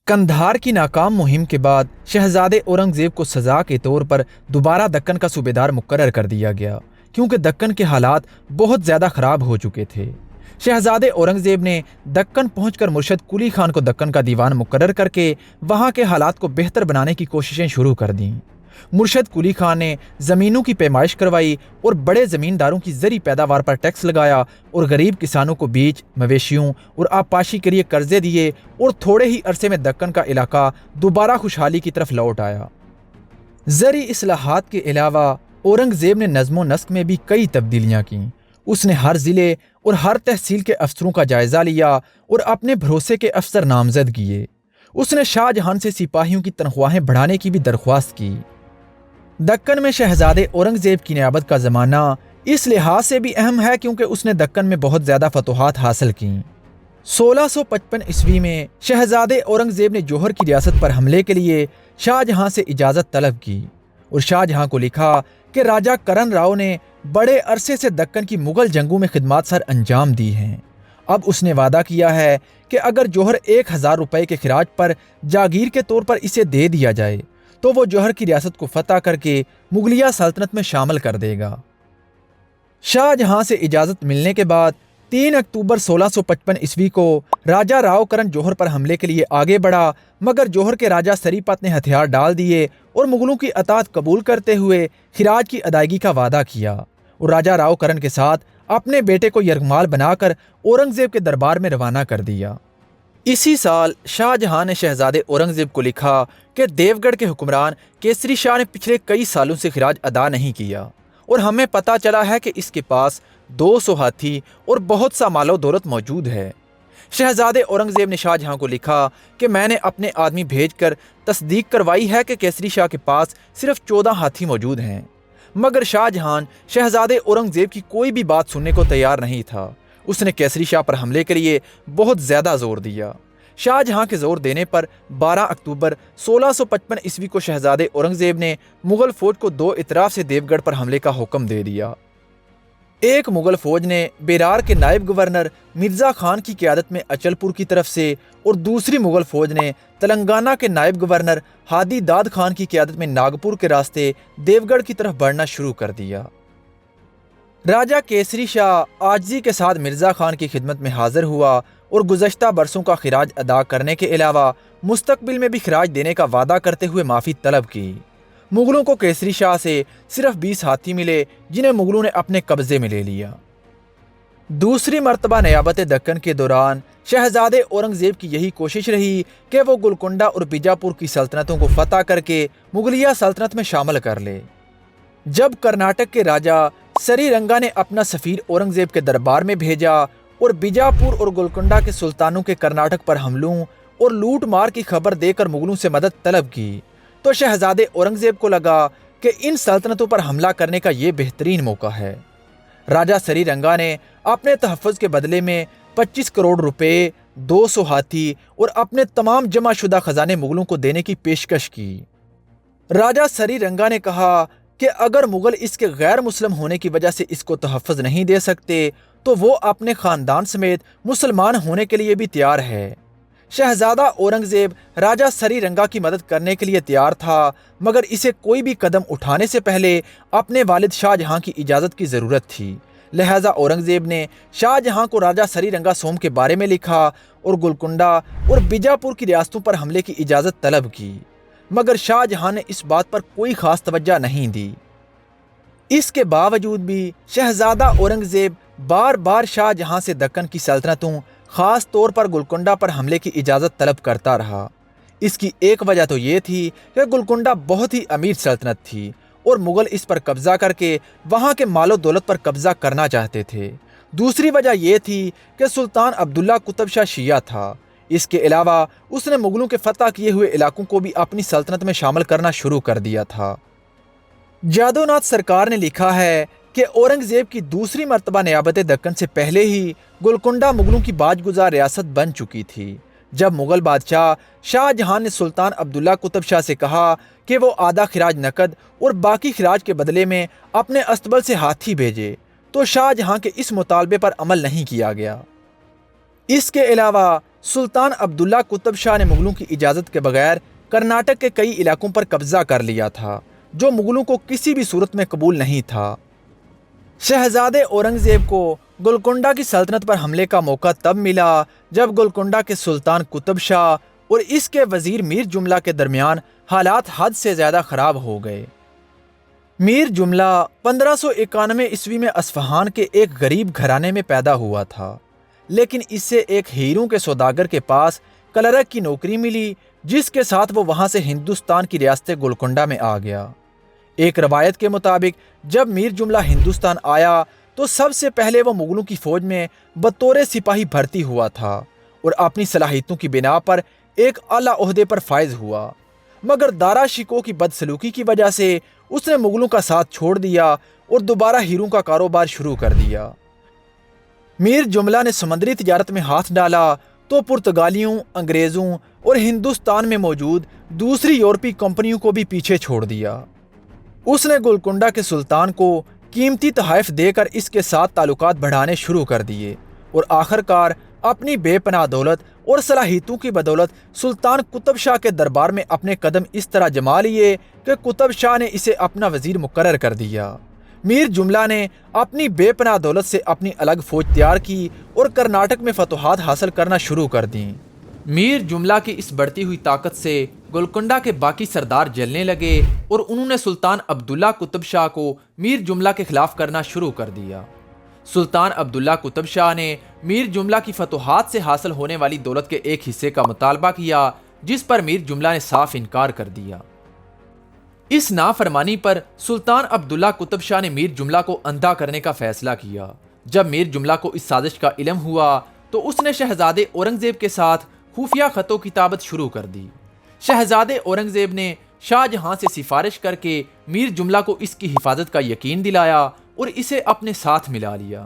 کندھار کی ناکام مہم کے بعد شہزادے اورنگزیب کو سزا کے طور پر دوبارہ دکن کا صوبیدار مقرر کر دیا گیا، کیونکہ دکن کے حالات بہت زیادہ خراب ہو چکے تھے۔ شہزادے اورنگزیب نے دکن پہنچ کر مرشد قلی خان کو دکن کا دیوان مقرر کر کے وہاں کے حالات کو بہتر بنانے کی کوششیں شروع کر دیں۔ مرشد قلی خان نے زمینوں کی پیمائش کروائی اور بڑے زمینداروں کی زرعی پیداوار پر ٹیکس لگایا اور غریب کسانوں کو بیج، مویشیوں اور آبپاشی کے لیے قرضے دیے، اور تھوڑے ہی عرصے میں دکن کا علاقہ دوبارہ خوشحالی کی طرف لوٹ آیا۔ زرعی اصلاحات کے علاوہ اورنگزیب نے نظم و نسق میں بھی کئی تبدیلیاں کیں۔ اس نے ہر ضلع اور ہر تحصیل کے افسروں کا جائزہ لیا اور اپنے بھروسے کے افسر نامزد کیے۔ اس نے شاہ جہان سے سپاہیوں کی تنخواہیں بڑھانے کی بھی درخواست کی۔ دکن میں شہزادے اورنگزیب کی نیابت کا زمانہ اس لحاظ سے بھی اہم ہے کیونکہ اس نے دکن میں بہت زیادہ فتوحات حاصل کیں۔ 1655 عیسوی میں شہزادے اورنگزیب نے جوہر کی ریاست پر حملے کے لیے شاہ جہاں سے اجازت طلب کی اور شاہ جہاں کو لکھا کہ راجہ کرن راؤ نے بڑے عرصے سے دکن کی مغل جنگوں میں خدمات سر انجام دی ہیں۔ اب اس نے وعدہ کیا ہے کہ اگر جوہر 1000 روپے کے خراج پر جاگیر کے طور پر اسے دے دیا جائے تو وہ جوہر کی ریاست کو فتح کر کے مغلیہ سلطنت میں شامل کر دے گا۔ شاہ جہاں سے اجازت ملنے کے بعد 3 اکتوبر 1655 عیسوی کو راجہ راؤ کرن جوہر پر حملے کے لیے آگے بڑھا، مگر جوہر کے راجہ سری پت نے ہتھیار ڈال دیے اور مغلوں کی اطاعت قبول کرتے ہوئے خراج کی ادائیگی کا وعدہ کیا اور راجہ راؤ کرن کے ساتھ اپنے بیٹے کو یرغمال بنا کر اورنگزیب کے دربار میں روانہ کر دیا۔ اسی سال شاہ جہاں نے شہزادے اورنگزیب کو لکھا کہ دیو گڑھ کے حکمران کیسری شاہ نے پچھلے کئی سالوں سے خراج ادا نہیں کیا اور ہمیں پتہ چلا ہے کہ اس کے پاس 200 ہاتھی اور بہت سا مال و دولت موجود ہے۔ شہزادے اورنگزیب نے شاہ جہاں کو لکھا کہ میں نے اپنے آدمی بھیج کر تصدیق کروائی ہے کہ کیسری شاہ کے پاس صرف 14 ہاتھی موجود ہیں، مگر شاہ جہاں شہزادے اورنگزیب کی کوئی بھی بات سننے کو تیار نہیں تھا۔ اس نے کیسری شاہ پر حملے کے لیے بہت زیادہ زور دیا۔ شاہ جہاں کے زور دینے پر 12 اکتوبر 1655 عیسوی کو شہزادے اورنگزیب نے مغل فوج کو 2 اطراف سے دیو گڑھ پر حملے کا حکم دے دیا۔ ایک مغل فوج نے بیرار کے نائب گورنر مرزا خان کی قیادت میں اچل پور کی طرف سے اور دوسری مغل فوج نے تلنگانہ کے نائب گورنر ہادی داد خان کی قیادت میں ناگپور کے راستے دیو گڑھ کی طرف بڑھنا شروع کر دیا۔ راجہ کیسری شاہ عاجزی کے ساتھ مرزا خان کی خدمت میں حاضر ہوا اور گزشتہ برسوں کا خراج ادا کرنے کے علاوہ مستقبل میں بھی خراج دینے کا وعدہ کرتے ہوئے معافی طلب کی۔ مغلوں کو کیسری شاہ سے صرف 20 ہاتھی ملے جنہیں مغلوں نے اپنے قبضے میں لے لیا۔ دوسری مرتبہ نیابت دکن کے دوران شہزادے اورنگزیب کی یہی کوشش رہی کہ وہ گولکنڈہ اور بیجاپور کی سلطنتوں کو فتح کر کے مغلیہ سلطنت میں شامل کر لے۔ جب کرناٹک کے راجہ سری رنگا نے اپنا سفیر اورنگزیب کے دربار میں بھیجا اور بیجاپور اور گولکنڈہ کے سلطانوں کے کرناٹک پر حملوں اور لوٹ مار کی خبر دے کر مغلوں سے مدد طلب کی، تو شہزادے اورنگزیب کو لگا کہ ان سلطنتوں پر حملہ کرنے کا یہ بہترین موقع ہے۔ راجہ سری رنگا نے اپنے تحفظ کے بدلے میں 25 کروڑ روپے، 200 ہاتھی اور اپنے تمام جمع شدہ خزانے مغلوں کو دینے کی پیشکش کی۔ راجہ سری رنگا نے کہا کہ اگر مغل اس کے غیر مسلم ہونے کی وجہ سے اس کو تحفظ نہیں دے سکتے تو وہ اپنے خاندان سمیت مسلمان ہونے کے لیے بھی تیار ہے۔ شہزادہ اورنگزیب راجہ سری رنگا کی مدد کرنے کے لیے تیار تھا، مگر اسے کوئی بھی قدم اٹھانے سے پہلے اپنے والد شاہ جہاں کی اجازت کی ضرورت تھی۔ لہٰذا اورنگزیب نے شاہ جہاں کو راجہ سری رنگا سوم کے بارے میں لکھا اور گولکنڈہ اور بیجاپور کی ریاستوں پر حملے کی اجازت طلب کی، مگر شاہ جہاں نے اس بات پر کوئی خاص توجہ نہیں دی۔ اس کے باوجود بھی شہزادہ اورنگزیب بار بار شاہ جہاں سے دکن کی سلطنتوں، خاص طور پر گولکنڈہ پر حملے کی اجازت طلب کرتا رہا۔ اس کی ایک وجہ تو یہ تھی کہ گولکنڈہ بہت ہی امیر سلطنت تھی اور مغل اس پر قبضہ کر کے وہاں کے مال و دولت پر قبضہ کرنا چاہتے تھے۔ دوسری وجہ یہ تھی کہ سلطان عبداللہ قطب شاہ شیعہ تھا۔ اس کے علاوہ اس نے مغلوں کے فتح کیے ہوئے علاقوں کو بھی اپنی سلطنت میں شامل کرنا شروع کر دیا تھا۔ جادو ناتھ سرکار نے لکھا ہے کہ اورنگزیب کی دوسری مرتبہ نیابت دکن سے پہلے ہی گولکنڈہ مغلوں کی باج گزار ریاست بن چکی تھی، جب مغل بادشاہ شاہ جہاں نے سلطان عبداللہ قطب شاہ سے کہا کہ وہ آدھا خراج نقد اور باقی خراج کے بدلے میں اپنے استبل سے ہاتھی بھیجے، تو شاہ جہاں کے اس مطالبے پر عمل نہیں کیا گیا۔ اس کے علاوہ سلطان عبداللہ قطب شاہ نے مغلوں کی اجازت کے بغیر کرناٹک کے کئی علاقوں پر قبضہ کر لیا تھا جو مغلوں کو کسی بھی صورت میں قبول نہیں تھا۔ شہزادے اورنگزیب کو گولکنڈہ کی سلطنت پر حملے کا موقع تب ملا جب گولکنڈہ کے سلطان قطب شاہ اور اس کے وزیر میر جملہ کے درمیان حالات حد سے زیادہ خراب ہو گئے۔ میر جملہ 1591 عیسوی میں اصفہان کے ایک غریب گھرانے میں پیدا ہوا تھا، لیکن اسے ایک ہیروں کے سوداگر کے پاس کلرک کی نوکری ملی جس کے ساتھ وہ وہاں سے ہندوستان کی ریاست گولکنڈہ میں آ گیا۔ ایک روایت کے مطابق جب میر جملہ ہندوستان آیا تو سب سے پہلے وہ مغلوں کی فوج میں بطور سپاہی بھرتی ہوا تھا اور اپنی صلاحیتوں کی بنا پر ایک اعلیٰ عہدے پر فائز ہوا، مگر دارا شکوہ کی بدسلوکی کی وجہ سے اس نے مغلوں کا ساتھ چھوڑ دیا اور دوبارہ ہیروں کا کاروبار شروع کر دیا۔ میر جملہ نے سمندری تجارت میں ہاتھ ڈالا تو پرتگالیوں، انگریزوں اور ہندوستان میں موجود دوسری یورپی کمپنیوں کو بھی پیچھے چھوڑ دیا۔ اس نے گولکنڈہ کے سلطان کو قیمتی تحائف دے کر اس کے ساتھ تعلقات بڑھانے شروع کر دیے اور آخر کار اپنی بے پناہ دولت اور صلاحیتوں کی بدولت سلطان قطب شاہ کے دربار میں اپنے قدم اس طرح جما لیے کہ قطب شاہ نے اسے اپنا وزیر مقرر کر دیا۔ میر جملہ نے اپنی بے پناہ دولت سے اپنی الگ فوج تیار کی اور کرناٹک میں فتوحات حاصل کرنا شروع کر دیں۔ میر جملہ کی اس بڑھتی ہوئی طاقت سے گولکنڈہ کے باقی سردار جلنے لگے اور انہوں نے سلطان عبداللہ قطب شاہ کو میر جملہ کے خلاف کرنا شروع کر دیا۔ سلطان عبداللہ قطب شاہ نے میر جملہ کی فتوحات سے حاصل ہونے والی دولت کے ایک حصے کا مطالبہ کیا جس پر میر جملہ نے صاف انکار کر دیا۔ اس نافرمانی پر سلطان عبداللہ قطب شاہ نے میر جملہ کو اندھا کرنے کا فیصلہ کیا۔ جب میر جملہ کو اس سازش کا علم ہوا تو اس نے شہزادے اورنگزیب کے ساتھ خفیہ خط و کتابت شروع کر دی۔ شہزادے اورنگزیب نے شاہ جہاں سے سفارش کر کے میر جملہ کو اس کی حفاظت کا یقین دلایا اور اسے اپنے ساتھ ملا لیا۔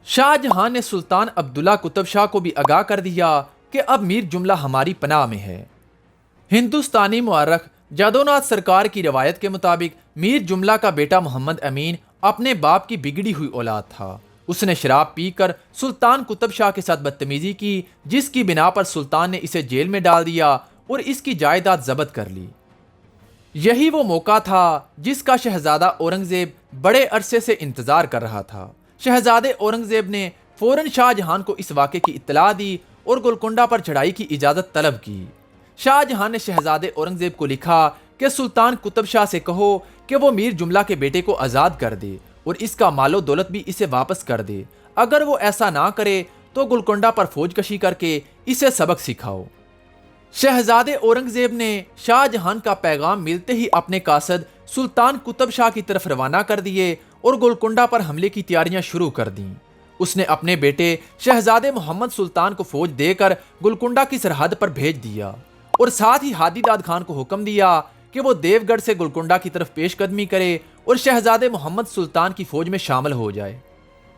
شاہ جہاں نے سلطان عبداللہ قطب شاہ کو بھی آگاہ کر دیا کہ اب میر جملہ ہماری پناہ میں ہے۔ ہندوستانی مورخ جادو ناتھ سرکار کی روایت کے مطابق میر جملہ کا بیٹا محمد امین اپنے باپ کی بگڑی ہوئی اولاد تھا۔ اس نے شراب پی کر سلطان قطب شاہ کے ساتھ بدتمیزی کی جس کی بنا پر سلطان نے اسے جیل میں ڈال دیا اور اس کی جائیداد ضبط کر لی۔ یہی وہ موقع تھا جس کا شہزادہ اورنگزیب بڑے عرصے سے انتظار کر رہا تھا۔ شہزادے اورنگزیب نے فوراً شاہ جہان کو اس واقعے کی اطلاع دی اور گولکنڈہ پر چڑھائی کی اجازت طلب کی۔ شاہ جہان نے شہزادے اورنگزیب کو لکھا کہ سلطان قطب شاہ سے کہو کہ وہ میر جملہ کے بیٹے کو آزاد کر دے اور اس کا مال و دولت بھی اسے واپس کر دے۔ اگر وہ ایسا نہ کرے تو گولکنڈہ پر فوج کشی کر کے اسے سبق سکھاؤ۔ شہزادے اورنگزیب نے شاہ جہان کا پیغام ملتے ہی اپنے قاصد سلطان قطب شاہ کی طرف روانہ کر دیے اور گولکنڈہ پر حملے کی تیاریاں شروع کر دیں۔ اس نے اپنے بیٹے شہزادے محمد سلطان کو فوج دے کر گولکنڈہ کی سرحد پر بھیج دیا اور ساتھ ہی ہادی داد خان کو حکم دیا کہ وہ دیو گڑھ سے گولکنڈہ کی طرف پیش قدمی کرے اور شہزادے محمد سلطان کی فوج میں شامل ہو جائے۔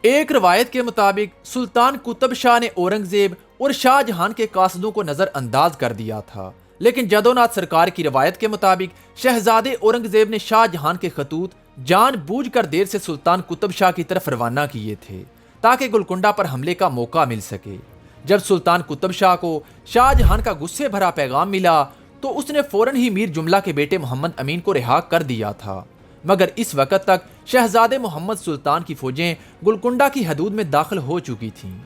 ایک روایت کے مطابق سلطان قطب شاہ نے اورنگزیب اور شاہ جہان کے قاصدوں کو نظر انداز کر دیا تھا، لیکن جادو ناتھ سرکار کی روایت کے مطابق شہزادے اورنگزیب نے شاہ جہان کے خطوط جان بوجھ کر دیر سے سلطان قطب شاہ کی طرف روانہ کیے تھے تاکہ گولکنڈہ پر حملے کا موقع مل سکے۔ جب سلطان قطب شاہ کو شاہ جہان کا غصے بھرا پیغام ملا تو اس نے فوراً ہی میر جملہ کے بیٹے محمد امین کو رہا کر دیا تھا، مگر اس وقت تک شہزادے محمد سلطان کی فوجیں گولکنڈہ کی حدود میں داخل ہو چکی تھیں۔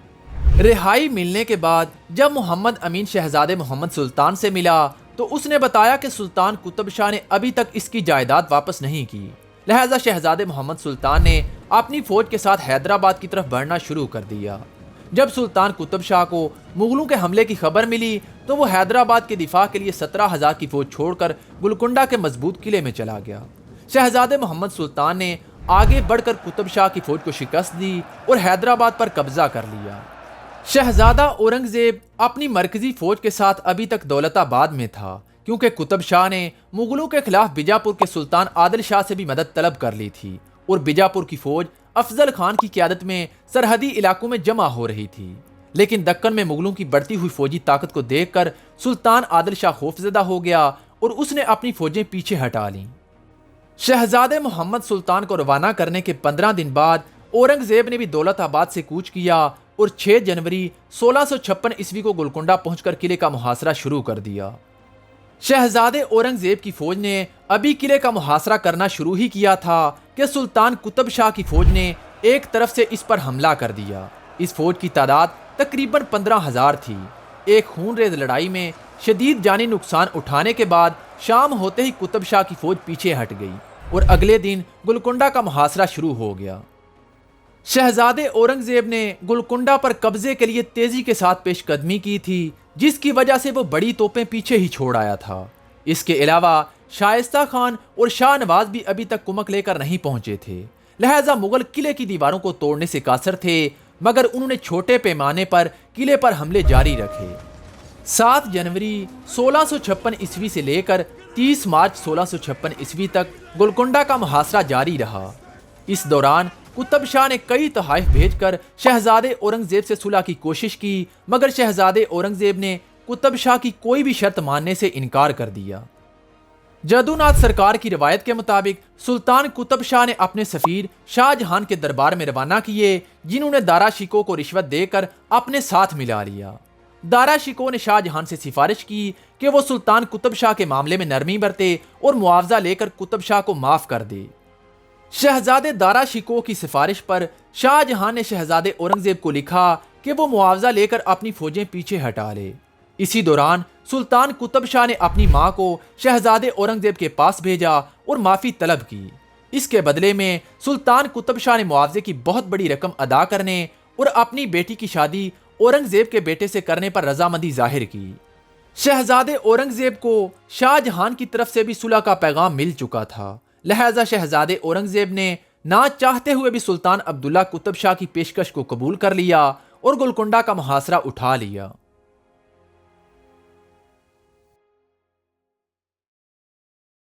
رہائی ملنے کے بعد جب محمد امین شہزادے محمد سلطان سے ملا تو اس نے بتایا کہ سلطان قطب شاہ نے ابھی تک اس کی جائیداد واپس نہیں کی، لہذا شہزادے محمد سلطان نے اپنی فوج کے ساتھ حیدرآباد کی طرف بڑھنا شروع کر دیا۔ جب سلطان قطب شاہ کو مغلوں کے حملے کی خبر ملی تو وہ حیدرآباد کے دفاع کے لیے 17,000 کی فوج چھوڑ کر گولکنڈہ کے مضبوط قلعے میں چلا گیا۔ شہزادے محمد سلطان نے آگے بڑھ کر قطب شاہ کی فوج کو شکست دی اور حیدرآباد پر قبضہ کر لیا۔ شہزادہ اورنگزیب اپنی مرکزی فوج کے ساتھ ابھی تک دولت آباد میں تھا کیونکہ قطب شاہ نے مغلوں کے خلاف بیجاپور کے سلطان عادل شاہ سے بھی مدد طلب کر لی تھی اور بیجاپور کی فوج افضل خان کی قیادت میں سرحدی علاقوں میں جمع ہو رہی تھی، لیکن دکن میں مغلوں کی بڑھتی ہوئی فوجی طاقت کو دیکھ کر سلطان عادل شاہ خوفزدہ ہو گیا اور اس نے اپنی فوجیں پیچھے ہٹا لیں۔ شہزادے محمد سلطان کو روانہ کرنے کے 15 دن بعد اورنگزیب نے بھی دولت آباد سے کوچ کیا اور 6 جنوری 1656 کو گولکنڈہ پہنچ کر قلعے کا محاصرہ شروع کر دیا۔ شہزادے اورنگزیب کی فوج نے ابھی قلعے کا محاصرہ کرنا شروع ہی کیا تھا کہ سلطان قطب شاہ کی فوج نے ایک طرف سے اس پر حملہ کر دیا۔ اس فوج کی تعداد تقریباً 15,000 تھی۔ ایک خون ریز لڑائی میں شدید جانی نقصان اٹھانے کے بعد شام ہوتے ہی قطب شاہ کی فوج پیچھے ہٹ گئی اور اگلے دن گولکنڈہ کا محاصرہ شروع ہو گیا۔ شہزادے اورنگزیب نے گولکنڈہ پر قبضے کے لیے تیزی کے ساتھ پیش قدمی کی تھی، جس کی وجہ سے وہ بڑی توپیں پیچھے ہی چھوڑ آیا تھا۔ اس کے علاوہ شائستہ خان اور شاہ نواز بھی ابھی تک کمک لے کر نہیں پہنچے تھے، لہٰذا مغل قلعے کی دیواروں کو توڑنے سے قاصر تھے، مگر انہوں نے چھوٹے پیمانے پر قلعے پر حملے جاری رکھے۔ 7 جنوری 1656 سے لے کر 30 مارچ 1656 تک گولکنڈہ کا محاصرہ جاری رہا۔ اس دوران قطب شاہ نے کئی تحائف بھیج کر شہزادے اورنگزیب سے صلح کی کوشش کی، مگر شہزادے اورنگزیب نے قطب شاہ کی کوئی بھی شرط ماننے سے انکار کر دیا۔ جدو ناتھ سرکار کی روایت کے مطابق سلطان قطب شاہ نے اپنے سفیر شاہ جہان کے دربار میں روانہ کیے، جنہوں نے دارا شکوہ کو رشوت دے کر اپنے ساتھ ملا لیا۔ دارا شکوہ نے شاہ جہان سے سفارش کی کہ وہ سلطان قطب شاہ کے معاملے میں نرمی برتے اور معاوضہ لے کر قطب شاہ کو معاف کر دے۔ شہزادے دارا شکوہ کی سفارش پر شاہ جہان نے شہزادے اورنگزیب کو لکھا کہ وہ معاوضہ لے کر اپنی فوجیں پیچھے ہٹا لے۔ اسی دوران سلطان قطب شاہ نے اپنی ماں کو شہزادے اورنگزیب کے پاس بھیجا اور معافی طلب کی۔ اس کے بدلے میں سلطان قطب شاہ نے معاوضے کی بہت بڑی رقم ادا کرنے اور اپنی بیٹی کی شادی اورنگزیب کے بیٹے سے کرنے پر رضامندی ظاہر کی۔ شہزادے اورنگزیب کو شاہ جہان کی طرف سے بھی صلح کا پیغام مل چکا تھا، لہٰذا شہزادے اورنگزیب نے نہ چاہتے ہوئے بھی سلطان عبداللہ قطب شاہ کی پیشکش کو قبول کر لیا اور گولکنڈہ کا محاصرہ اٹھا لیا۔